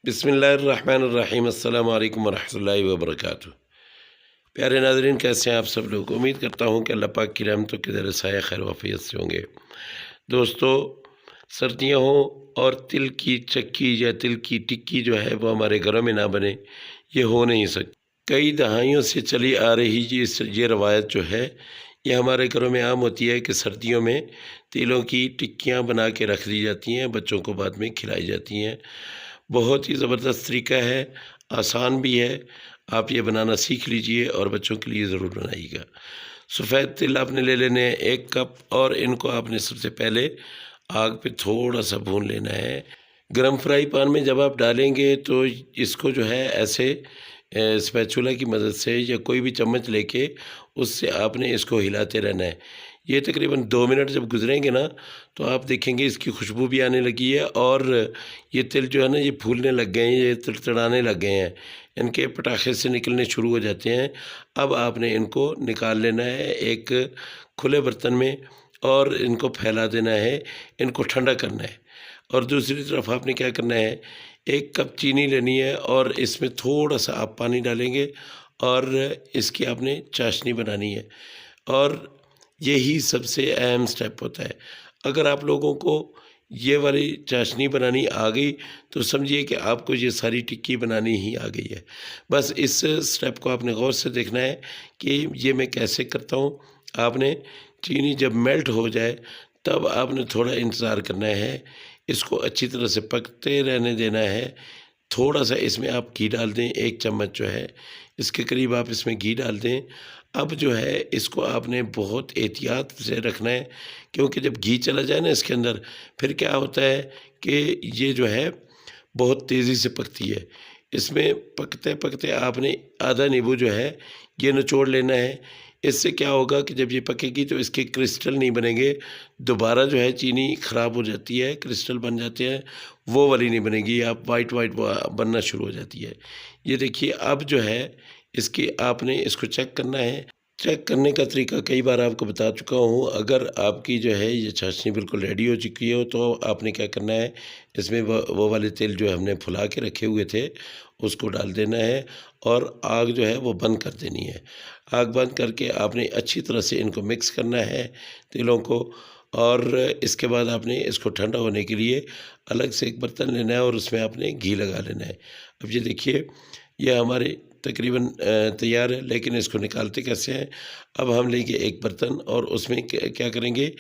बिस्मिल्लाहिर्रहमानिर्रहीम अस्सलाम वालेकुम वरहमतुल्लाहि वबरकातुहू। प्यारे नाज़रीन, कैसे हैं आप सब लोग। उम्मीद करता हूँ कि अल्लाह पाक की रहमतों के ज़रिए साया खैर वाफ़ियत से होंगे। दोस्तों, सर्दियाँ हों और तिल की चक्की या तिल की टिक्की जो है वो हमारे घरों में ना बने, ये हो नहीं सकती। कई दहाइयों से चली आ रही ये रवायत जो है, ये हमारे घरों में आम होती है कि सर्दियों में तिलों की टिक्कियाँ बना के रख दी जाती हैं, बच्चों को बाद में खिलाई जाती हैं। बहुत ही ज़बरदस्त तरीका है, आसान भी है। आप ये बनाना सीख लीजिए और बच्चों के लिए ज़रूर बनाइएगा। सफ़ेद तिल आपने ले लेने हैं 1 कप, और इनको आपने सबसे पहले आग पे थोड़ा-सा भून लेना है। गरम फ्राई पैन में जब आप डालेंगे तो इसको जो है ऐसे स्पैचुला की मदद से या कोई भी चम्मच लेके उससे आपने इसको हिलाते रहना है। ये तकरीबन 2 मिनट जब गुजरेंगे ना, तो आप देखेंगे इसकी खुशबू भी आने लगी है और ये तिल जो है ना, ये फूलने लग गए हैं, ये तड़तड़ाने लग गए हैं, इनके पटाखे से निकलने शुरू हो जाते हैं। अब आपने इनको निकाल लेना है एक खुले बर्तन में और इनको फैला देना है, इनको ठंडा करना है। और दूसरी तरफ आपने क्या करना है, 1 कप चीनी लेनी है और इसमें थोड़ा-सा आप पानी डालेंगे और इसकी आपने चाशनी बनानी है। और यही सबसे अहम स्टेप होता है। अगर आप लोगों को ये वाली चाशनी बनानी आ गई, तो समझिए कि आपको ये सारी टिक्की बनानी ही आ गई है। बस इस स्टेप को आपने गौर से देखना है कि ये मैं कैसे करता हूँ। आपने चीनी जब मेल्ट हो जाए, तब आपने थोड़ा इंतज़ार करना है, इसको अच्छी तरह से पकते रहने देना है। थोड़ा-सा इसमें आप घी डाल दें, 1 चम्मच जो है, इसके करीब आप इसमें घी डाल दें। अब जो है इसको आपने बहुत एहतियात से रखना है, क्योंकि जब घी चला जाए ना इसके अंदर, फिर क्या होता है कि ये जो है बहुत तेज़ी से पकती है। इसमें पकते-पकते आपने आधा नींबू जो है ये निचोड़ लेना है। इससे क्या होगा कि जब ये पकेगी तो इसके क्रिस्टल नहीं बनेंगे। दोबारा जो है चीनी ख़राब हो जाती है, क्रिस्टल बन जाते हैं, वो वाली नहीं बनेगी, आप वाइट-वाइट बनना शुरू हो जाती है। ये देखिए, अब जो है इसकी आपने इसको चेक करना है। चेक करने का तरीका कई बार आपको बता चुका हूँ। अगर आपकी जो है ये चाशनी बिल्कुल रेडी हो चुकी हो, तो आपने क्या करना है, इसमें वो वाले तिल जो हमने फुला के रखे हुए थे, उसको डाल देना है और आग जो है वो बंद कर देनी है। आग बंद करके आपने अच्छी तरह से इनको मिक्स करना है, तिलों को। और इसके बाद आपने इसको ठंडा होने के लिए अलग से एक बर्तन लेना है और उसमें आपने घी लगा लेना है। अब ये देखिए, ये हमारे तकरीबन तैयार है, लेकिन इसको निकालते कैसे हैं। अब हम लेंगे एक बर्तन और उसमें क्या करेंगे,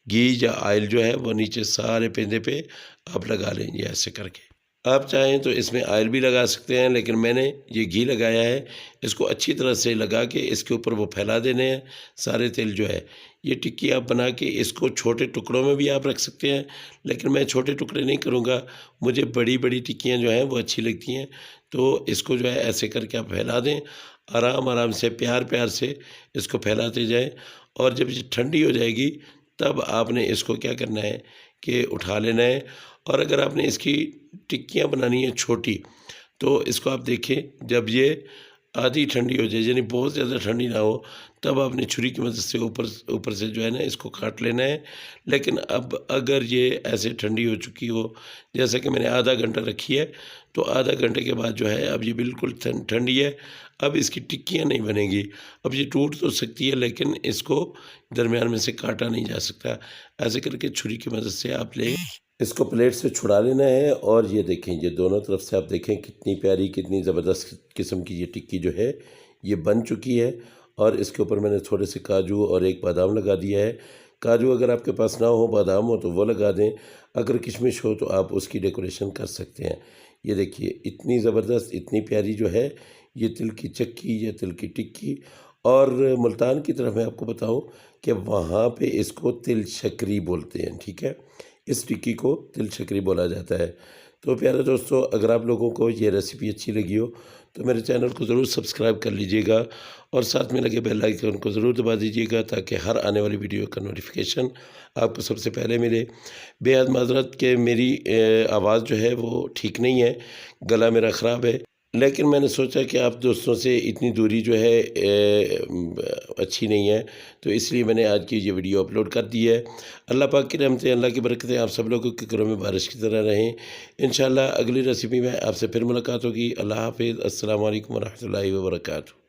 घी या ऑयल जो है वो नीचे सारे पेंदे पे आप लगा लेंगे ऐसे करके। आप चाहें तो इसमें ऑयल भी लगा सकते हैं, लेकिन मैंने ये घी लगाया है। इसको अच्छी तरह से लगा के इसके ऊपर वो फैला देने हैं सारे तिल जो है। ये टिक्की आप बना के इसको छोटे टुकड़ों में भी आप रख सकते हैं, लेकिन मैं छोटे टुकड़े नहीं करूँगा। मुझे बड़ी-बड़ी टिक्कियाँ जो हैं वो अच्छी लगती हैं। तो इसको जो है ऐसे करके आप फैला दें, आराम-आराम से, प्यार-प्यार से इसको फैलाते जाएँ। और जब ये ठंडी हो जाएगी, तब आपने इसको क्या करना है कि उठा लेना है। और अगर आपने इसकी टिक्कियाँ बनानी है छोटी, तो इसको आप देखें, जब ये आधी ठंडी हो जाए, यानी बहुत ज़्यादा ठंडी ना हो, तब आपने छुरी की मदद से ऊपर ऊपर से जो है ना इसको काट लेना है। लेकिन अब अगर ये ऐसे ठंडी हो चुकी हो, जैसा कि मैंने आधा घंटा रखी है, तो आधा घंटे के बाद जो है अब ये बिल्कुल ठंडी है। अब इसकी टिक्कियाँ नहीं बनेगी। अब ये टूट तो सकती है, लेकिन इसको दरमियान में से काटा नहीं जा सकता। ऐसे करके छुरी की मदद से आप ले इसको प्लेट से छुड़ा लेना है। और ये देखें, ये दोनों तरफ से आप देखें कितनी प्यारी, कितनी ज़बरदस्त किस्म की ये टिक्की जो है ये बन चुकी है। और इसके ऊपर मैंने थोड़े से काजू और एक बादाम लगा दिया है। काजू अगर आपके पास ना हो, बादाम हो तो वो लगा दें। अगर किशमिश हो तो आप उसकी डेकोरेशन कर सकते हैं। ये देखिए, इतनी ज़बरदस्त, इतनी प्यारी जो है ये तिल की चक्की या तिल की टिक्की। और मुल्तान की तरफ मैं आपको बताऊं कि वहाँ पे इसको तिल शक्री बोलते हैं, ठीक है। इस टिक्की को तिल शक्री बोला जाता है। तो प्यारे दोस्तों, अगर आप लोगों को ये रेसिपी अच्छी लगी हो, तो मेरे चैनल को ज़रूर सब्सक्राइब कर लीजिएगा और साथ में लगे बेल आइकन को ज़रूर दबा दीजिएगा, ताकि हर आने वाली वीडियो का नोटिफिकेशन आपको सबसे पहले मिले। बेहद माज़रत कि मेरी आवाज़ जो है वो ठीक नहीं है, गला मेरा ख़राब है। लेकिन मैंने सोचा कि आप दोस्तों से इतनी दूरी जो है अच्छी नहीं है, तो इसलिए मैंने आज की ये वीडियो अपलोड कर दी है। अल्लाह पाक की रहमतें, अल्लाह की बरकतें आप सब लोगों के घरों में बारिश की तरह रहें। इंशाअल्लाह अगली रेसिपी में आपसे फिर मुलाकात होगी। अल्लाह हाफ़िज़। अस्सलामु अलैकुम व रहमतुल्लाहि व बरकातुहू।